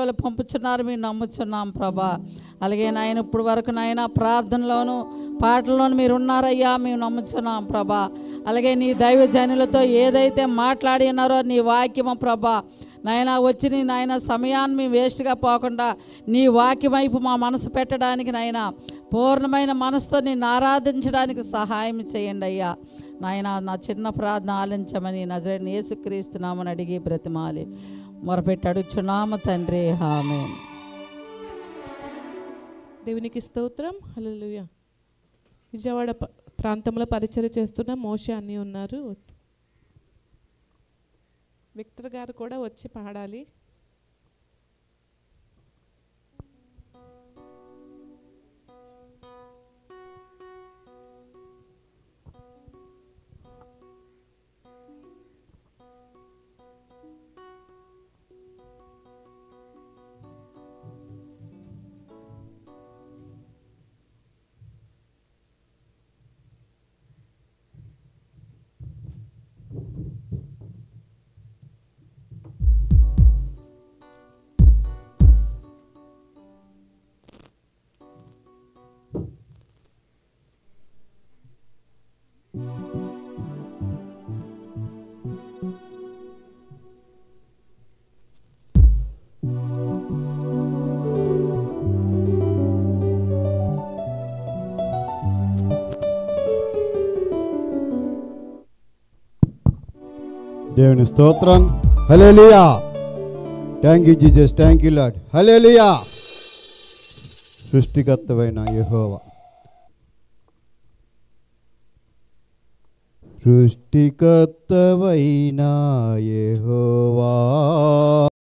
మానవులు పంపుచున్నారు మీరు నమ్ముచున్నాం ప్రభా. అలాగే నాయన ఇప్పుడు వరకు నాయన ప్రార్థనలోను పాటల్లోనూ మీరు ఉన్నారయ్యా, మేము నమ్ముచున్నాం ప్రభా. అలాగే నీ దైవజనులతో ఏదైతే మాట్లాడి ఉన్నారో నీ వాక్యము ప్రభా నాయన వచ్చి నీ నాయన సమయాన్ని మేము వేస్ట్గా పోకుండా నీ వాక్యం వైపు మా మనసు పెట్టడానికి నాయన పూర్ణమైన మనసుతో నిన్ను ఆరాధించడానికి సహాయం చేయండి అయ్యా. నాయన నా చిన్న ప్రార్థన ఆలించమని నజరేయుడైన యేసుక్రీస్తునామని అడిగి బ్రతిమాలి మొరపెట్టి అడుగుచున్నాము తండ్రి, ఆమేన్. దేవునికి స్తోత్రం. హల్లెలూయా. విజయవాడ ప్రాంతంలో పరిచర్య చేస్తున్న మోషే అన్నీ ఉన్నారు. విక్టర్ గారు కూడా వచ్చి పాడాలి. దేవుని స్తోత్రం. హల్లెలూయా. Thank you Jesus, thank you Lord. హల్లెలూయా. సృష్టికర్తవైన యెహోవా, సృష్టికర్తవైన యెహోవా